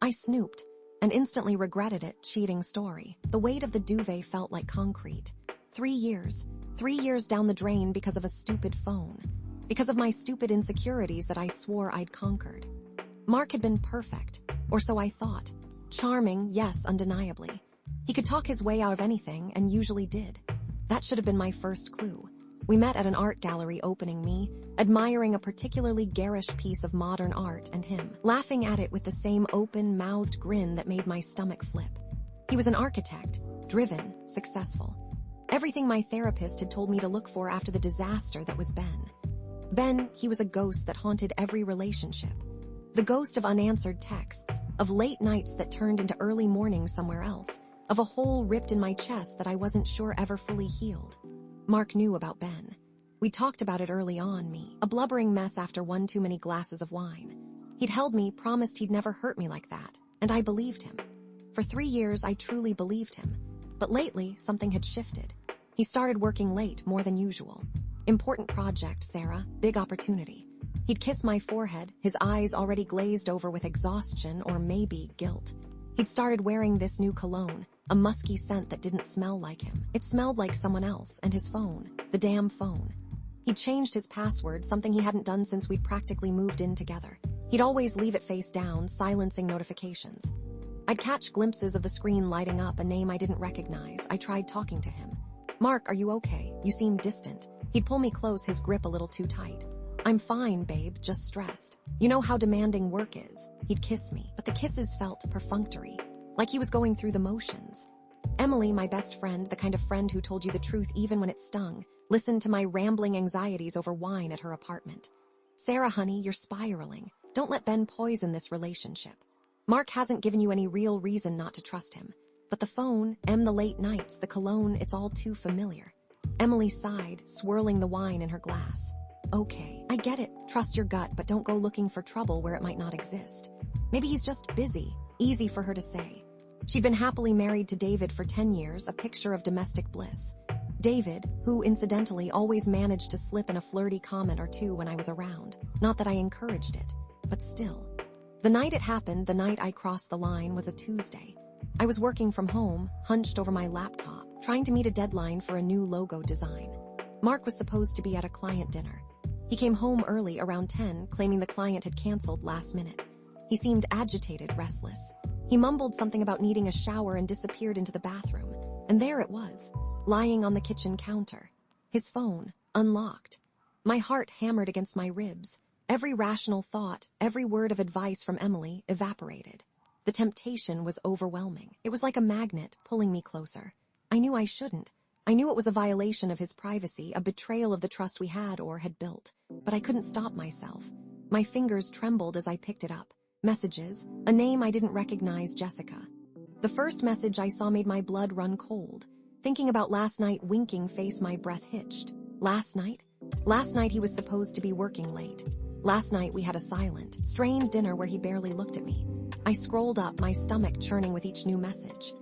I snooped, and instantly regretted it. Cheating story. The weight of the duvet felt like concrete. 3 years. 3 years down the drain because of a stupid phone. Because of my stupid insecurities that I swore I'd conquered. Mark had been perfect, or so I thought. Charming, yes, undeniably. He could talk his way out of anything, and usually did. That should have been my first clue. We met at an art gallery opening, me admiring a particularly garish piece of modern art, and him laughing at it with the same open-mouthed grin that made my stomach flip. He was an architect, driven, successful. Everything my therapist had told me to look for after the disaster that was Ben. Ben, he was a ghost that haunted every relationship. The ghost of unanswered texts, of late nights that turned into early mornings somewhere else, of a hole ripped in my chest that I wasn't sure ever fully healed. Mark knew about Ben. We talked about it early on, me, a blubbering mess after one too many glasses of wine. He'd held me, promised he'd never hurt me like that, and I believed him. For 3 years, I truly believed him. But lately, something had shifted. He started working late, more than usual. Important project, Sarah, big opportunity. He'd kiss my forehead, his eyes already glazed over with exhaustion or maybe guilt. He'd started wearing this new cologne, a musky scent that didn't smell like him. It smelled like someone else, and his phone, the damn phone. He'd changed his password, something he hadn't done since we'd practically moved in together. He'd always leave it face down, silencing notifications. I'd catch glimpses of the screen lighting up, a name I didn't recognize. I tried talking to him. Mark, are you okay? You seem distant. He'd pull me close, his grip a little too tight. I'm fine, babe, just stressed. You know how demanding work is. He'd kiss me, but the kisses felt perfunctory, like he was going through the motions. Emily, my best friend, the kind of friend who told you the truth even when it stung, listened to my rambling anxieties over wine at her apartment. Sarah, honey, you're spiraling. Don't let Ben poison this relationship. Mark hasn't given you any real reason not to trust him. But the phone, the late nights, the cologne, it's all too familiar. Emily sighed, swirling the wine in her glass. Okay, I get it. Trust your gut, but don't go looking for trouble where it might not exist. Maybe he's just busy. Easy for her to say. She'd been happily married to David for 10 years, a picture of domestic bliss. David, who incidentally always managed to slip in a flirty comment or two when I was around. Not that I encouraged it, but still. The night it happened, the night I crossed the line, was a Tuesday. I was working from home, hunched over my laptop, trying to meet a deadline for a new logo design. Mark was supposed to be at a client dinner. He came home early, around 10, claiming the client had canceled last minute. He seemed agitated, restless. He mumbled something about needing a shower and disappeared into the bathroom. And there it was, lying on the kitchen counter. His phone, unlocked. My heart hammered against my ribs. Every rational thought, every word of advice from Emily evaporated. The temptation was overwhelming. It was like a magnet pulling me closer. I knew I shouldn't. I knew it was a violation of his privacy, a betrayal of the trust we had or had built. But I couldn't stop myself. My fingers trembled as I picked it up. Messages, a name I didn't recognize, Jessica. The first message I saw made my blood run cold. Thinking about last night, winking face, my breath hitched. Last night? Last night he was supposed to be working late. Last night we had a silent, strained dinner where he barely looked at me. I scrolled up, my stomach churning with each new message.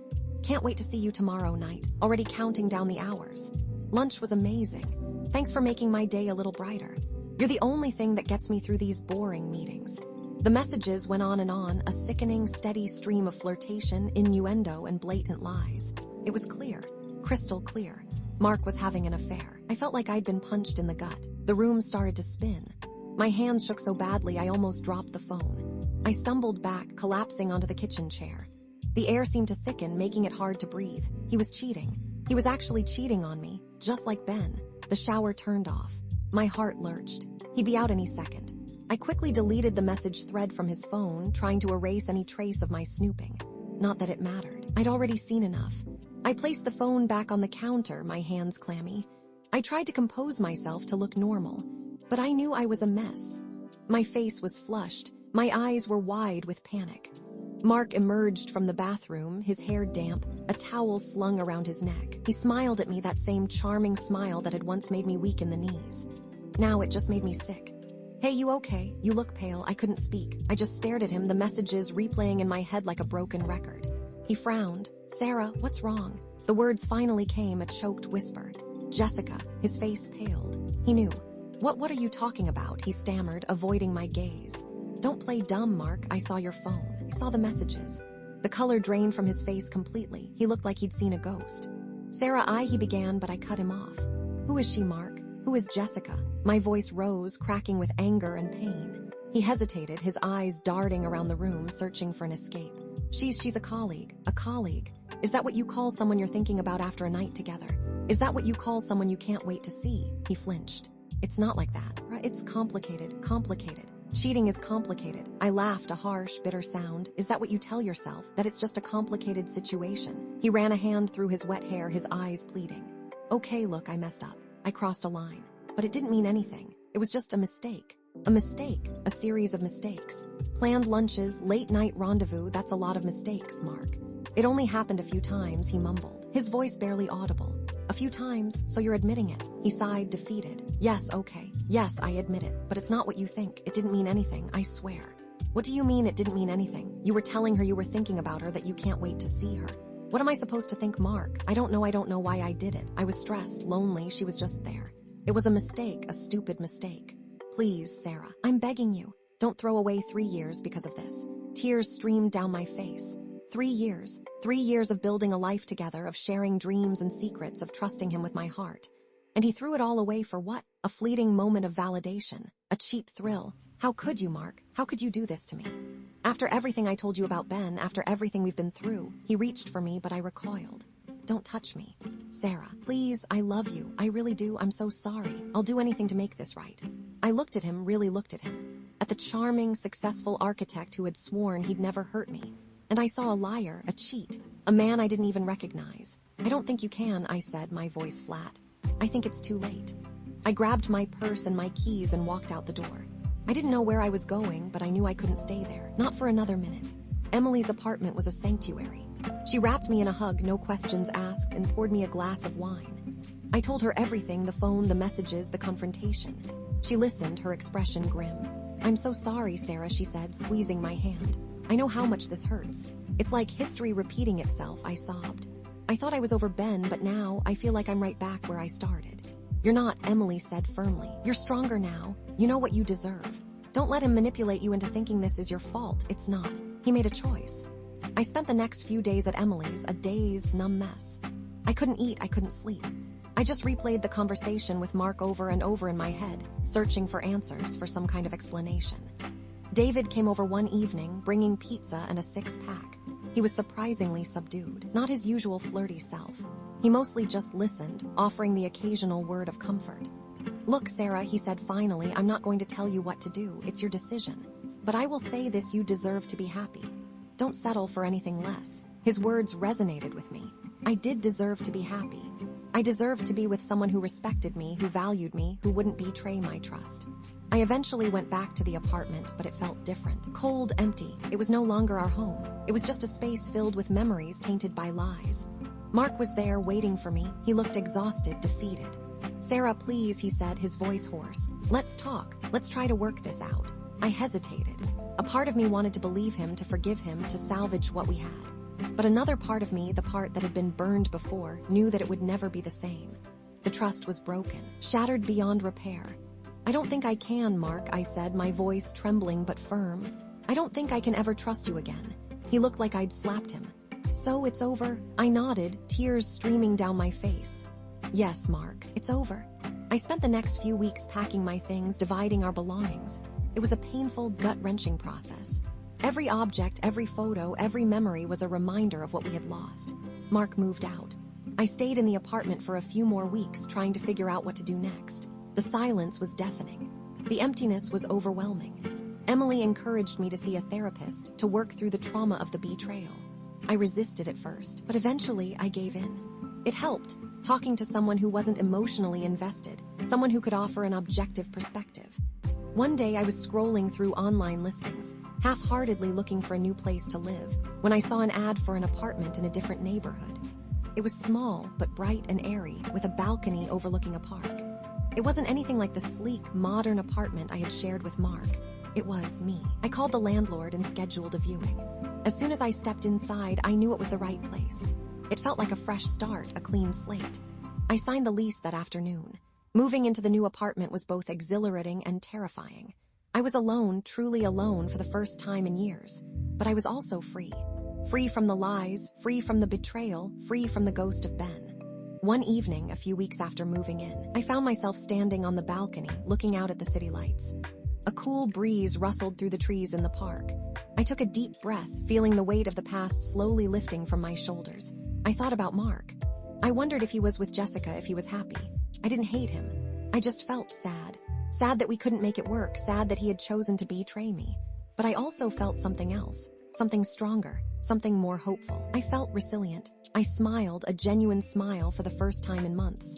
Can't wait to see you tomorrow night, already counting down the hours. Lunch was amazing. Thanks for making my day a little brighter. You're the only thing that gets me through these boring meetings. The messages went on and on, a sickening, steady stream of flirtation, innuendo, and blatant lies. It was clear, crystal clear. Mark was having an affair. I felt like I'd been punched in the gut. The room started to spin. My hands shook so badly I almost dropped the phone. I stumbled back, collapsing onto the kitchen chair. The air seemed to thicken, making it hard to breathe. He was cheating. He was actually cheating on me, just like Ben. The shower turned off. My heart lurched. He'd be out any second. I quickly deleted the message thread from his phone, trying to erase any trace of my snooping. Not that it mattered. I'd already seen enough. I placed the phone back on the counter, my hands clammy. I tried to compose myself to look normal, but I knew I was a mess. My face was flushed. My eyes were wide with panic. Mark emerged from the bathroom, his hair damp, a towel slung around his neck. He smiled at me, that same charming smile that had once made me weak in the knees. Now it just made me sick. Hey, you okay? You look pale. I couldn't speak. I just stared at him, the messages replaying in my head like a broken record. He frowned. Sarah, what's wrong? The words finally came, a choked whisper. Jessica. His face paled. He knew. What are you talking about? He stammered, avoiding my gaze. Don't play dumb, Mark. I saw your phone. I saw the messages. The color drained from his face completely. He looked like he'd seen a ghost. Sarah, he began, but I cut him off. Who is she, Mark? Who is Jessica? My voice rose, cracking with anger and pain. He hesitated, his eyes darting around the room, searching for an escape. She's a colleague. A colleague. Is that what you call someone you're thinking about after a night together? Is that what you call someone you can't wait to see? He flinched. It's not like that. It's complicated. Cheating is complicated. I laughed, a harsh, bitter sound. Is that what you tell yourself? That it's just a complicated situation? He ran a hand through his wet hair, his eyes pleading. Okay, look, I messed up. I crossed a line. But it didn't mean anything. It was just a mistake. A mistake. A series of mistakes. Planned lunches, late-night rendezvous, that's a lot of mistakes, Mark. It only happened a few times, he mumbled, his voice barely audible. A few times, so you're admitting it. He sighed, defeated. Yes, okay. Yes, I admit it. But it's not what you think. It didn't mean anything, I swear. What do you mean it didn't mean anything? You were telling her you were thinking about her, that you can't wait to see her. What am I supposed to think, Mark? I don't know why I did it. I was stressed, lonely, she was just there. It was a mistake, a stupid mistake. Please, Sarah, I'm begging you. Don't throw away 3 years because of this. Tears streamed down my face. 3 years. 3 years of building a life together, of sharing dreams and secrets, of trusting him with my heart. And he threw it all away for what? A fleeting moment of validation. A cheap thrill. How could you, Mark? How could you do this to me? After everything I told you about Ben, after everything we've been through, he reached for me, but I recoiled. Don't touch me. Sarah, please, I love you. I really do. I'm so sorry. I'll do anything to make this right. I looked at him, really looked at him. At the charming, successful architect who had sworn he'd never hurt me. And I saw a liar, a cheat, a man I didn't even recognize. I don't think you can, I said, my voice flat. I think it's too late. I grabbed my purse and my keys and walked out the door. I didn't know where I was going, but I knew I couldn't stay there. Not for another minute. Emily's apartment was a sanctuary. She wrapped me in a hug, no questions asked, and poured me a glass of wine. I told her everything, the phone, the messages, the confrontation. She listened, her expression grim. I'm so sorry, Sarah, she said, squeezing my hand. I know how much this hurts. It's like history repeating itself, I sobbed. I thought I was over Ben, but now I feel like I'm right back where I started. You're not, Emily said firmly. You're stronger now. You know what you deserve. Don't let him manipulate you into thinking this is your fault. It's not. He made a choice. I spent the next few days at Emily's, a dazed, numb mess. I couldn't eat, I couldn't sleep. I just replayed the conversation with Mark over and over in my head, searching for answers, for some kind of explanation. David came over one evening, bringing pizza and a 6-pack. He was surprisingly subdued, not his usual flirty self. He mostly just listened, offering the occasional word of comfort. Look, Sarah, he said finally, I'm not going to tell you what to do. It's your decision. But I will say this, you deserve to be happy. Don't settle for anything less. His words resonated with me. I did deserve to be happy. I deserved to be with someone who respected me, who valued me, who wouldn't betray my trust. I eventually went back to the apartment, but it felt different. Cold, empty. It was no longer our home. It was just a space filled with memories tainted by lies. Mark was there, waiting for me. He looked exhausted, defeated. Sarah, please, he said, his voice hoarse. Let's talk. Let's try to work this out. I hesitated. A part of me wanted to believe him, to forgive him, to salvage what we had. But another part of me, the part that had been burned before, knew that it would never be the same. The trust was broken, shattered beyond repair. I don't think I can, Mark, I said, my voice trembling but firm. I don't think I can ever trust you again. He looked like I'd slapped him. So it's over? I nodded, tears streaming down my face. Yes, Mark, it's over. I spent the next few weeks packing my things, dividing our belongings. It was a painful, gut-wrenching process. Every object, every photo, every memory was a reminder of what we had lost. Mark moved out. I stayed in the apartment for a few more weeks, trying to figure out what to do next. The silence was deafening. The emptiness was overwhelming. Emily encouraged me to see a therapist, to work through the trauma of the betrayal. I resisted at first, but eventually I gave in. It helped, talking to someone who wasn't emotionally invested, someone who could offer an objective perspective. One day I was scrolling through online listings, half-heartedly looking for a new place to live, when I saw an ad for an apartment in a different neighborhood. It was small, but bright and airy, with a balcony overlooking a park. It wasn't anything like the sleek, modern apartment I had shared with Mark. It was me. I called the landlord and scheduled a viewing. As soon as I stepped inside, I knew it was the right place. It felt like a fresh start, a clean slate. I signed the lease that afternoon. Moving into the new apartment was both exhilarating and terrifying. I was alone, truly alone, for the first time in years. but I was also free. Free from the lies, free from the betrayal, free from the ghost of Ben. One evening, a few weeks after moving in, I found myself standing on the balcony, looking out at the city lights. A cool breeze rustled through the trees in the park. I took a deep breath, feeling the weight of the past slowly lifting from my shoulders. I thought about Mark. I wondered if he was with Jessica, if he was happy. I didn't hate him. I just felt sad. Sad that we couldn't make it work, sad that he had chosen to betray me. But I also felt something else, something stronger, something more hopeful. I felt resilient. I smiled, a genuine smile for the first time in months.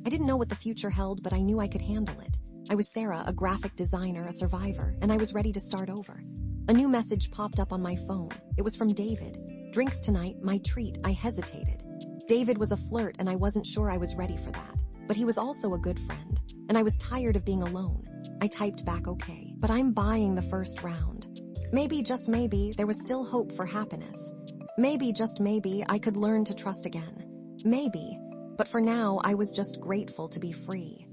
I didn't know what the future held, but I knew I could handle it. I was Sarah, a graphic designer, a survivor, and I was ready to start over. A new message popped up on my phone. It was from David. Drinks tonight, my treat. I hesitated. David was a flirt, and I wasn't sure I was ready for that. But he was also a good friend, and I was tired of being alone. I typed back okay, but I'm buying the first round. Maybe, just maybe, there was still hope for happiness. Maybe, just maybe, I could learn to trust again. Maybe, but for now, I was just grateful to be free.